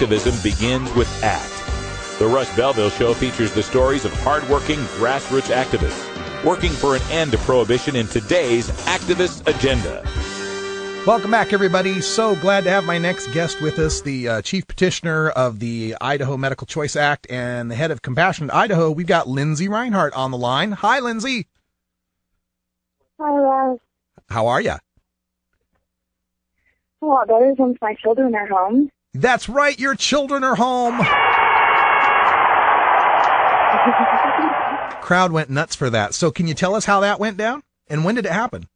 activism begins with ACT. The Russ Belville Show features the stories of hardworking grassroots activists working for an end to prohibition in today's activist agenda. Welcome back, everybody. So glad to have my next guest with us, the chief petitioner of the Idaho Medical Choice Act and the head of Compassionate Idaho. We've got Lindsey Rinehart on the line. Hi, Lindsey. Hi, Ross. How are you? Well, better since my children are home. That's right. Your children are home. Crowd went nuts for that. So can you tell us how that went down? And when did it happen?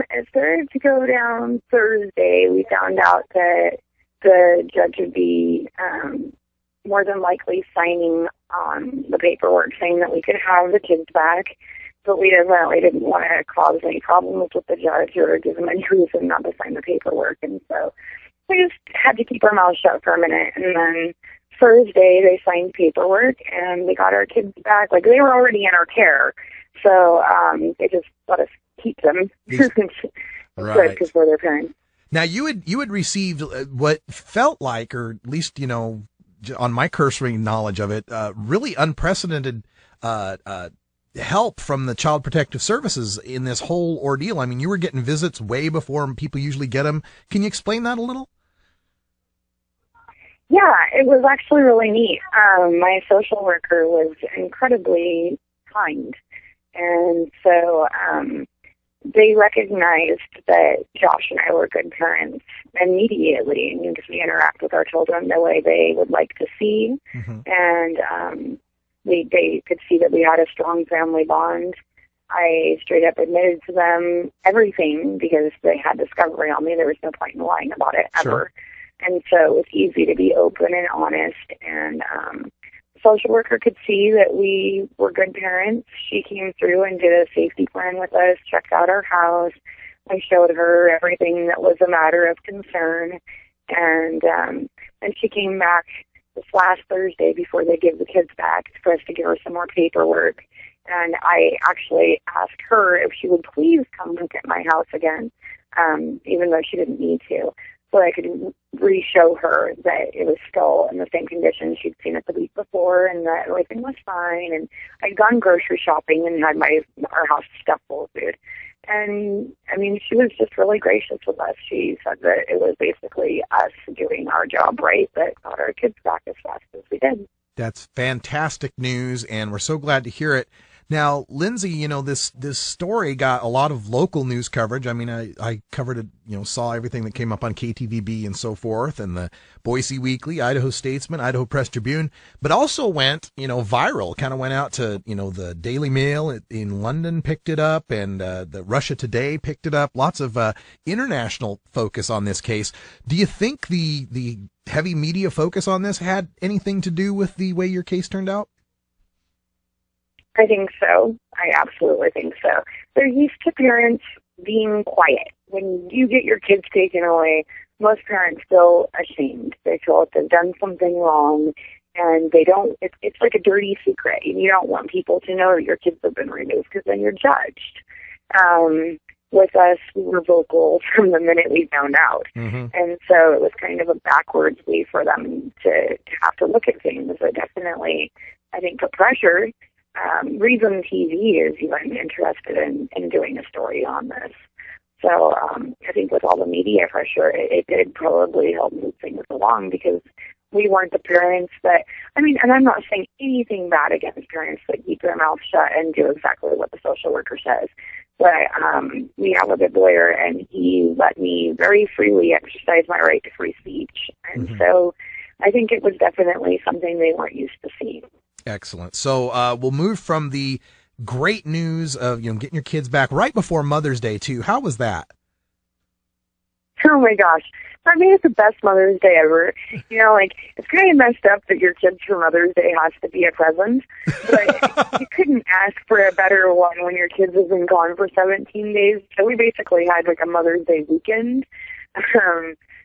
It started to go down Thursday. We found out that the judge would be more than likely signing on the paperwork saying that we could have the kids back, but we definitely didn't want to cause any problems with the judge or give him any reason not to sign the paperwork. And so we just had to keep our mouths shut for a minute. And then Thursday they signed paperwork and we got our kids back. Like, they were already in our care, so they just let us keep them. Right. Because we're their parents. Now, you had received what felt like, or at least, you know, on my cursory knowledge of it, really unprecedented help from the Child Protective Services in this whole ordeal. I mean, you were getting visits way before people usually get them. Can you explain that a little? Yeah, it was actually really neat. My social worker was incredibly kind. And so they recognized that Josh and I were good parents immediately, because we interact with our children the way they would like to see. Mm-hmm. And they could see that we had a strong family bond. I straight up admitted to them everything because they had discovery on me. There was no point in lying about it ever. Sure. And so it was easy to be open and honest. And the social worker could see that we were good parents. She came through and did a safety plan with us, checked out our house. I showed her everything that was a matter of concern. And she came back this last Thursday before they give the kids back for us to give her some more paperwork. And I actually asked her if she would please come look at my house again, even though she didn't need to, so I could re-show her that it was still in the same condition she'd seen it the week before and that everything was fine. And I'd gone grocery shopping and had our house stuffed full of food. And, I mean, she was just really gracious with us. She said that it was basically us doing our job right that got our kids back as fast as we did. That's fantastic news, and we're so glad to hear it. Now, Lindsey, you know, this story got a lot of local news coverage. I mean, I covered it, you know, saw everything that came up on KTVB and so forth, and the Boise Weekly, Idaho Statesman, Idaho Press Tribune, but also went, you know, viral, kind of went out to, you know, the Daily Mail in London picked it up, and the Russia Today picked it up. Lots of international focus on this case. Do you think the heavy media focus on this had anything to do with the way your case turned out? I think so. I absolutely think so. They're used to parents being quiet. When you get your kids taken away, most parents feel ashamed. They feel like they've done something wrong, and they don't. It's like a dirty secret, and you don't want people to know that your kids have been removed because then you're judged. With us, we were vocal from the minute we found out. Mm-hmm. And so it was kind of a backwards way for them to have to look at things. It definitely, I think, put pressure. Reason TV is even interested in doing a story on this. So I think with all the media pressure, it did probably help move things along because we weren't the parents that, I mean, and I'm not saying anything bad against parents that keep their mouth shut and do exactly what the social worker says. But we have a good lawyer, and he let me very freely exercise my right to free speech. And mm-hmm. So I think it was definitely something they weren't used to seeing. Excellent. So we'll move from the great news of, you know, getting your kids back right before Mother's Day, too. How was that? Oh, my gosh. I mean, it's the best Mother's Day ever. You know, like, it's kind of messed up that your kids for Mother's Day has to be a present, but you couldn't ask for a better one when your kids have been gone for 17 days. So we basically had, like, a Mother's Day weekend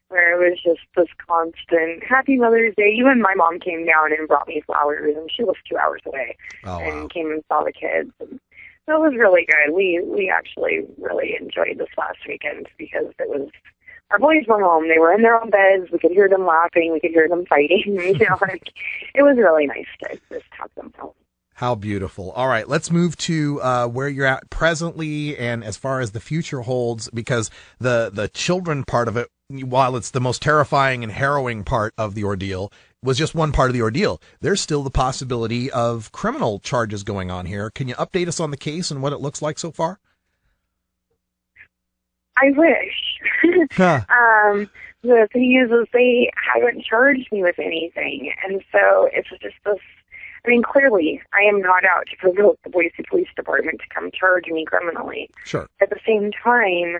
where it was just this constant, Happy Mother's Day. Even my mom came down and brought me flowers, and she was 2 hours away and came and saw the kids. And so it was really good. We actually really enjoyed this last weekend because it was our boys were home. They were in their own beds. We could hear them laughing. We could hear them fighting. Like, it was really nice to just have them home. How beautiful. All right, let's move to where you're at presently and as far as the future holds, because the children part of it, while it's the most terrifying and harrowing part of the ordeal, was just one part of the ordeal. There's still the possibility of criminal charges going on here. Can you update us on the case and what it looks like so far? I wish. The thing is they haven't charged me with anything, and so it's just this. I mean, clearly, I am not out to provoke the Boise Police Department to come charge me criminally. Sure. At the same time,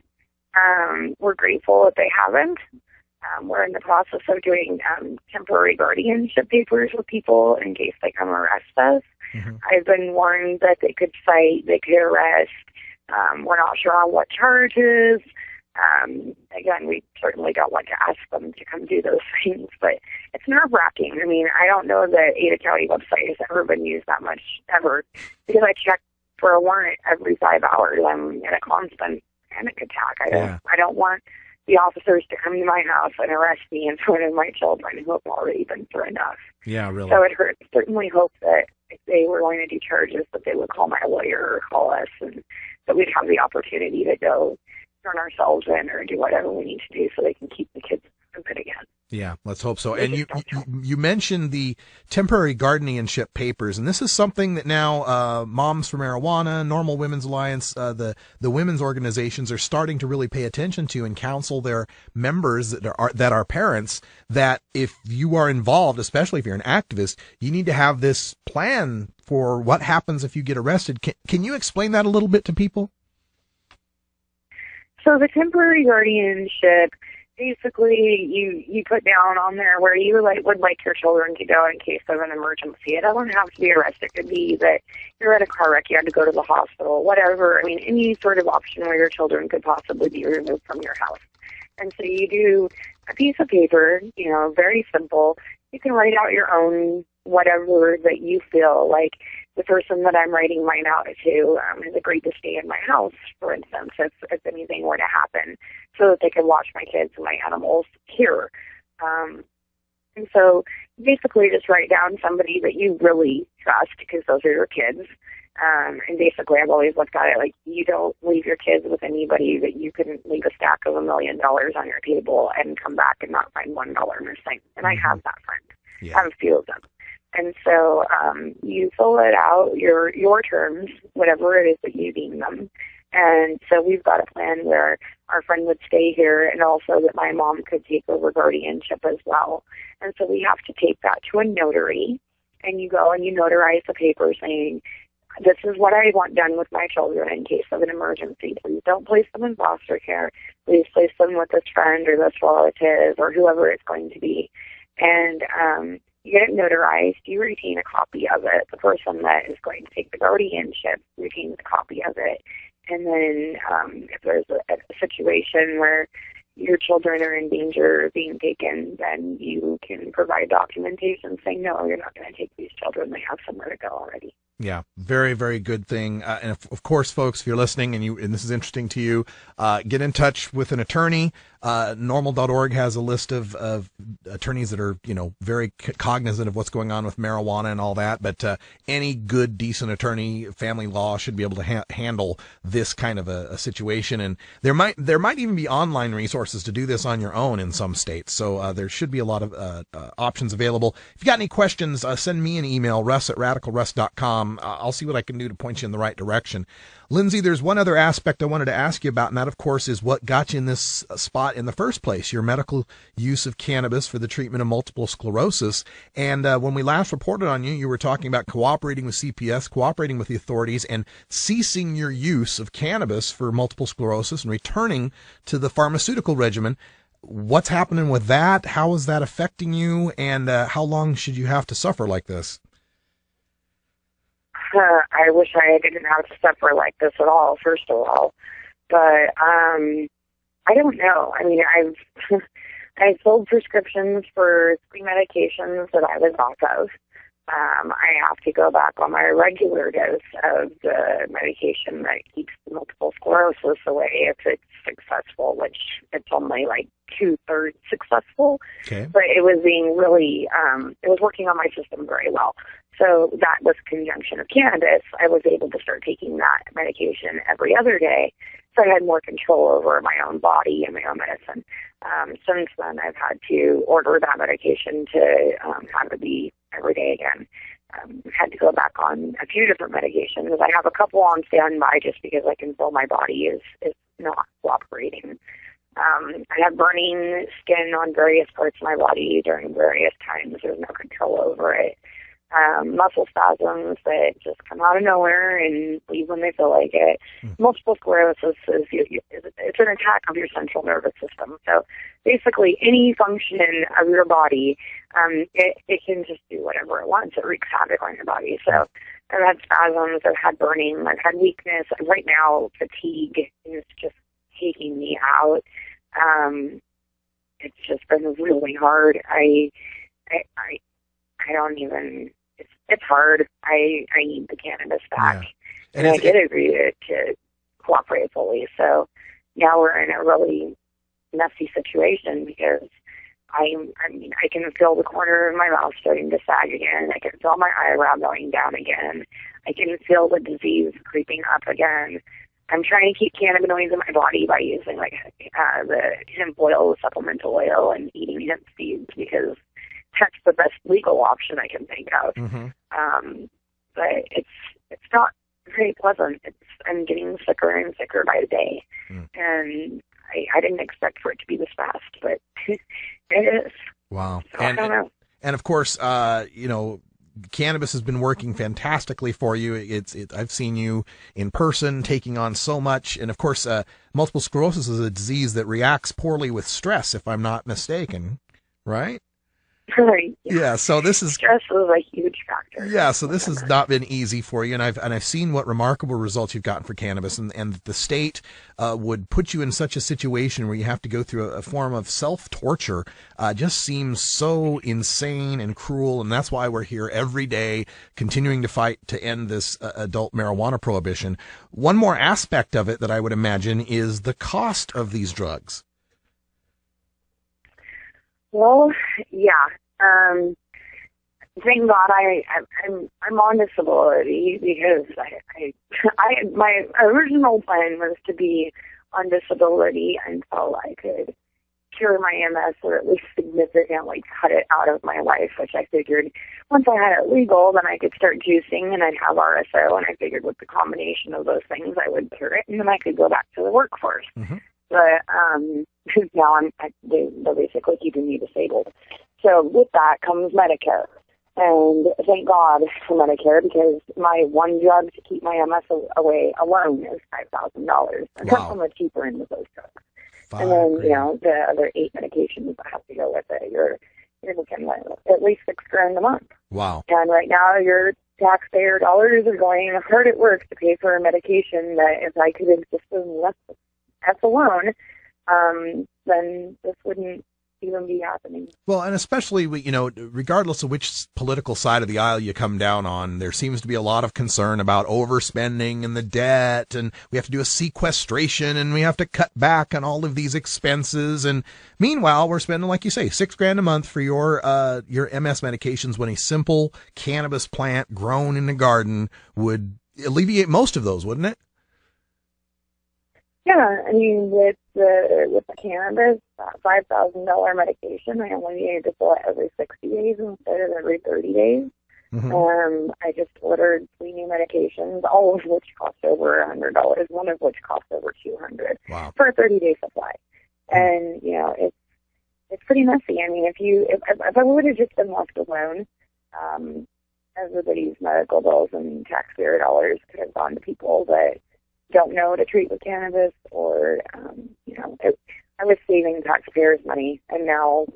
we're grateful that they haven't. We're in the process of doing temporary guardianship papers with people in case they come arrest us. Mm-hmm. I've been warned that they could cite, they could arrest. We're not sure on what charges. Again, we certainly don't want to ask them to come do those things, but it's nerve-wracking. I mean, I don't know the Ada County website has ever been used that much ever, because I check for a warrant every 5 hours. I'm in a constant panic attack. I don't want the officers to come to my house and arrest me in front of my children who have already been through enough. Yeah, really. So it hurts. Certainly hope that if they were going to do charges, that they would call my lawyer or call us, and that we'd have the opportunity to go turn ourselves in or do whatever we need to do so they can keep the kids good again. Yeah, let's hope so. And you mentioned the temporary guardianship papers, and this is something that now Moms for Marijuana, Normal Women's Alliance, the women's organizations are starting to really pay attention to and counsel their members that are parents, that if you are involved, especially if you're an activist, you need to have this plan for what happens if you get arrested. Can you explain that a little bit to people? So the temporary guardianship, basically, you put down on there where you would like your children to go in case of an emergency. It doesn't have to be arrested. It could be that you're at a car wreck, you had to go to the hospital, whatever. I mean, any sort of option where your children could possibly be removed from your house. And so you do a piece of paper, very simple. You can write out your own whatever that you feel like. The person that I'm writing mine out to has agreed to stay in my house, for instance, if anything were to happen, so that they can watch my kids and my animals here. And so basically just write down somebody that you really trust, because those are your kids. And basically I've always looked at it like, you don't leave your kids with anybody that you can leave a stack of $1 million on your table and come back and not find $1 missing. And I have that friend. Yeah. I have a few of them. And so you fill it out, your terms, whatever it is that you deem them. And so we've got a plan where our friend would stay here, and also that my mom could take over guardianship as well. And so we have to take that to a notary, and you go and you notarize the paper saying, this is what I want done with my children in case of an emergency. Please don't place them in foster care. Please place them with this friend or this relative or whoever it's going to be. And you get it notarized. You retain a copy of it. The person that is going to take the guardianship retains a copy of it. And then if there's a situation where your children are in danger of being taken, then you can provide documentation saying, no, you're not going to take these children. They have somewhere to go already. Yeah, very, very good thing. And of course, folks, if you're listening and this is interesting to you, get in touch with an attorney. Normal.org has a list of attorneys that are, very cognizant of what's going on with marijuana and all that. But any good, decent attorney, family law, should be able to handle this kind of a situation. And there might even be online resources to do this on your own in some states. So there should be a lot of options available. If you got any questions, send me an email, russ@radicalruss.com. I'll see what I can do to point you in the right direction. Lindsey, there's one other aspect I wanted to ask you about, and that, of course, is what got you in this spot in the first place, your medical use of cannabis for the treatment of multiple sclerosis. And when we last reported on you, you were talking about cooperating with CPS, cooperating with the authorities, and ceasing your use of cannabis for multiple sclerosis and returning to the pharmaceutical regimen. What's happening with that? How is that affecting you? And how long should you have to suffer like this? I wish I didn't have to suffer like this at all, first of all. But I don't know. I mean, I've sold prescriptions for 3 medications that I was off of. I have to go back on my regular dose of the medication that keeps the multiple sclerosis away if it's successful, which it's only like 2/3 successful. Okay. But it was being really, it was working on my system very well. So that with conjunction of cannabis, I was able to start taking that medication every other day. So I had more control over my own body and my own medicine. Since then, I've had to order that medication to have it be every day again. Had to go back on a few different medications. I have a couple on standby just because I can feel my body is not cooperating. I have burning skin on various parts of my body during various times. There's no control over it. Muscle spasms that just come out of nowhere and leave when they feel like it. Multiple sclerosis is it's an attack of your central nervous system. So basically, any function of your body, it can just do whatever it wants. It wreaks havoc on your body. So I've had spasms, I've had burning, I've had weakness. Right now, fatigue is just taking me out. It's just been really hard. I don't even. It's hard. I need the cannabis back, and I did agree to cooperate fully. So now we're in a really messy situation because I can feel the corner of my mouth starting to sag again. I can feel my eyebrow going down again. I can feel the disease creeping up again. I'm trying to keep cannabinoids in my body by using like the hemp oil, supplemental oil, and eating hemp seeds because that's the best legal option I can think of. But it's not very pleasant. I'm getting sicker and sicker by the day. And I didn't expect for it to be this fast, but it is. Wow. So I don't know. And of course, cannabis has been working fantastically for you. I've seen you in person taking on so much. And of course, multiple sclerosis is a disease that reacts poorly with stress, if I'm not mistaken, right? Right. Yeah. So this is stress is a huge factor. Yeah. So this has not been easy for you, and I've seen what remarkable results you've gotten for cannabis, and the state would put you in such a situation where you have to go through a form of self-torture. Just seems so insane and cruel, and that's why we're here every day continuing to fight to end this adult marijuana prohibition. One more aspect of it that I would imagine is the cost of these drugs. Well, yeah. Thank God I'm on disability because my original plan was to be on disability until I could cure my MS or at least significantly cut it out of my life, which I figured once I had it legal, then I could start juicing and I'd have RSO, and I figured with the combination of those things, I would cure it, and then I could go back to the workforce. But now they're basically keeping me disabled. So with that comes Medicare. And thank God for Medicare because my one drug to keep my MS away alone is $5,000. And that's on the cheaper end of those drugs. And then, the other 8 medications I have to go with it. You're looking at least $6,000 a month. Wow. And right now your taxpayer dollars are going hard at work to pay for a medication that if I could have just been left alone, then this wouldn't even be happening. Well, and especially, regardless of which political side of the aisle you come down on, there seems to be a lot of concern about overspending and the debt, and we have to do a sequestration, and we have to cut back on all of these expenses. And meanwhile, we're spending, like you say, $6,000 a month for your MS medications when a simple cannabis plant grown in the garden would alleviate most of those, wouldn't it? Yeah, I mean, with the cannabis, $5,000 medication, I only needed to fill it every 60 days instead of every 30 days. I just ordered 3 new medications, all of which cost over $100, one of which cost over $200 for a 30-day supply. And it's pretty messy. I mean, if I would have just been left alone, everybody's medical bills and taxpayer dollars could have gone to people that don't know to treat with cannabis, or I was saving taxpayers' money, and now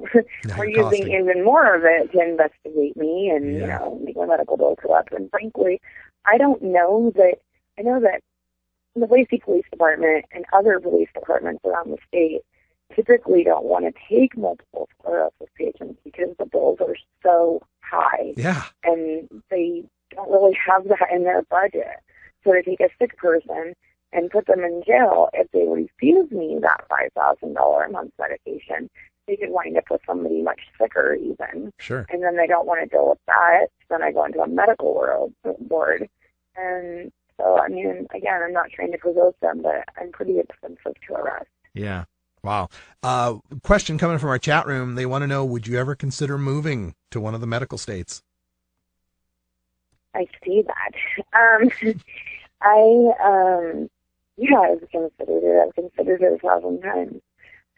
we're using even more of it to investigate me and make my medical bills go up. And frankly, I know that the Lacey Police Department and other police departments around the state typically don't want to take multiple sclerosis patients because the bills are so high, and they don't really have that in their budget. So to take a sick person and put them in jail if they refuse me that $5,000 a month medication. They could wind up with somebody much sicker even. Sure. And then they don't want to deal with that. Then I go into a medical board. And so, I mean, again, I'm not trying to provoke them, but I'm pretty expensive to arrest. Yeah. Wow. Question coming from our chat room. They want to know, would you ever consider moving to one of the medical states? I see that. I've considered it. I've considered it 1,000 times.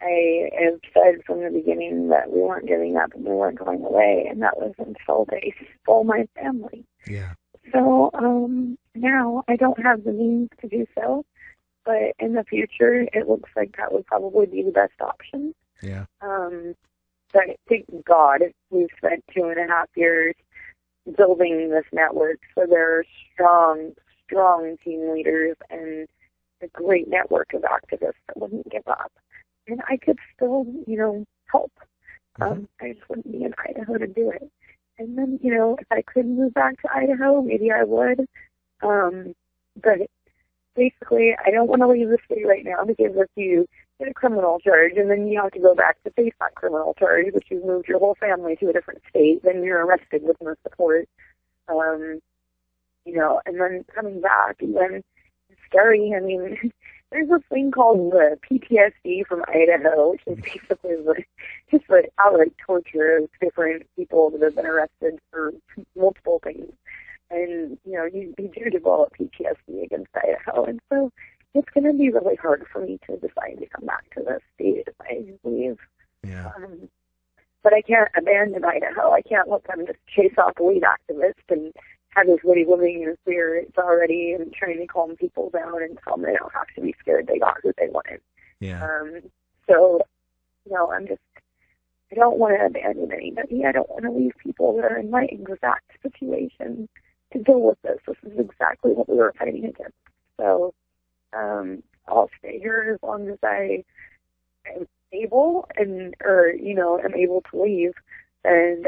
I have said from the beginning that we weren't giving up and we weren't going away, and that was until they stole my family. Yeah. So now I don't have the means to do so, but in the future it looks like that would probably be the best option. Yeah. But thank God we've spent 2.5 years building this network, so there are strong team leaders and a great network of activists that wouldn't give up. And I could still, help. I just wouldn't be in Idaho to do it. And then, if I could move back to Idaho, maybe I would. But basically, I don't want to leave the state right now because if you get a criminal charge and then you have to go back to face that criminal charge, but you've moved your whole family to a different state, then you're arrested with no support. And then coming back, and then it's scary. I mean, there's this thing called the PTSD from Idaho, which is basically just the outright torture of different people that have been arrested for multiple things. And, you do develop PTSD against Idaho. And so it's going to be really hard for me to decide to come back to this state if I leave. Yeah. But I can't abandon Idaho. I can't let them just chase off a weed activist and have everybody living in fear. It's already and trying to calm people down and tell them they don't have to be scared. They got who they wanted. Yeah. So, I don't want to abandon anybody. I don't want to leave people that are in my exact situation to deal with this. This is exactly what we were fighting against. So, I'll stay here as long as I am able am able to leave. And,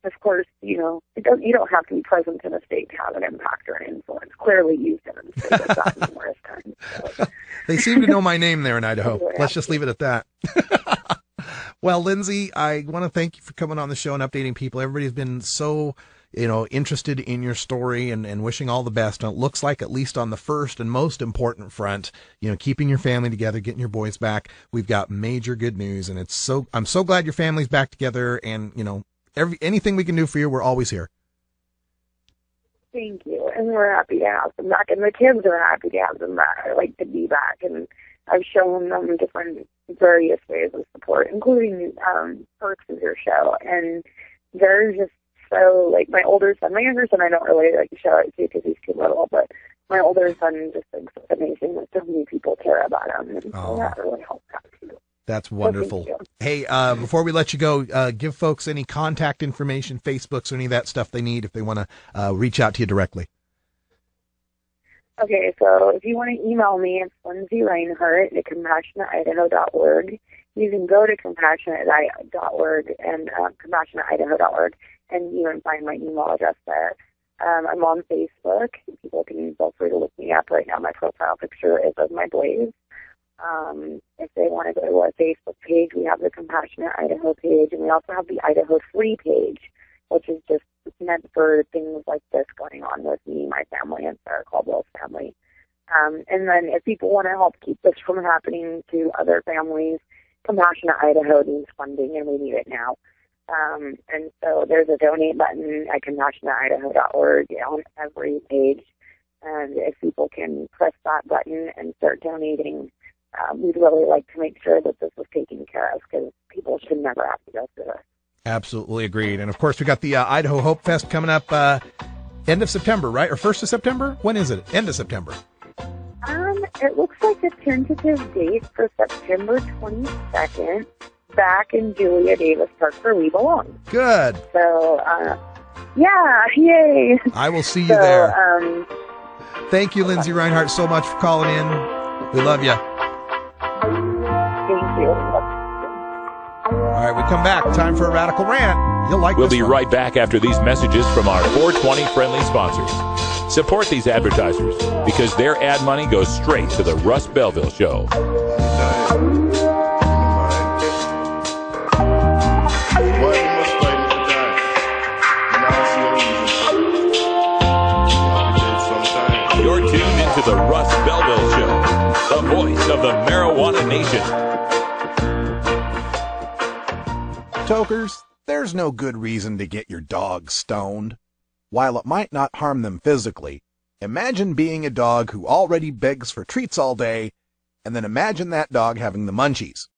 of course, you don't have to be present in a state to have an impact or an influence. Clearly, you've demonstrated that numerous times. So. They seem to know my name there in Idaho. Let's just leave it at that. Well, Lindsey, I want to thank you for coming on the show and updating people. Everybody's been so, interested in your story and wishing all the best. And it looks like, at least on the first and most important front, keeping your family together, getting your boys back, we've got major good news. And I'm so glad your family's back together. And, anything we can do for you, we're always here. Thank you. And we're happy to have them back. And the kids are happy to have them back. I like to be back. And I've shown them different various ways of support, including perks of your show. And they're just so, my older son, my younger son, I don't really like to show it to because he's too little, but my older son just thinks it's amazing that so many people care about him. And so that really helps out too. That's wonderful. Hey, before we let you go, give folks any contact information, Facebooks, or any of that stuff they need if they want to reach out to you directly. Okay, so if you want to email me, it's Lindsey Rinehart at CompassionateIdaho.org. You can go to CompassionateIdaho.org and CompassionateIdaho.org, and you can find my email address there. I'm on Facebook. People can feel free to look me up. Right now, my profile picture is of my boys. If they want to go to our Facebook page, we have the Compassionate Idaho page, and we also have the Idaho Free page, which is just meant for things like this going on with me, my family, and Sarah Caldwell's family. And then if people want to help keep this from happening to other families, Compassionate Idaho needs funding, and we need it now. And so there's a donate button at CompassionateIdaho.org on every page. And if people can press that button and start donating, we'd really like to make sure that this is taken care of because people should never have to go through this. Absolutely agreed. And, of course, we got the Idaho Hope Fest coming up end of September, right? Or 1st of September? When is it? End of September. It looks like a tentative date for September 22nd back in Julia Davis Park where we belong. Good. So, yay. I will see you there. Thank you, Lindsey Rinehart, so much for calling in. We love you. Thank you. All right, we come back. Time for a Radical Rant. You'll like We'll this be one. right back after these messages from our 420 friendly sponsors. Support these advertisers because their ad money goes straight to the Russ Belville Show. You're tuned into the Russ Belville Show, the voice of the marijuana nation. Tokers, there's no good reason to get your dog stoned. While it might not harm them physically, imagine being a dog who already begs for treats all day, and then imagine that dog having the munchies.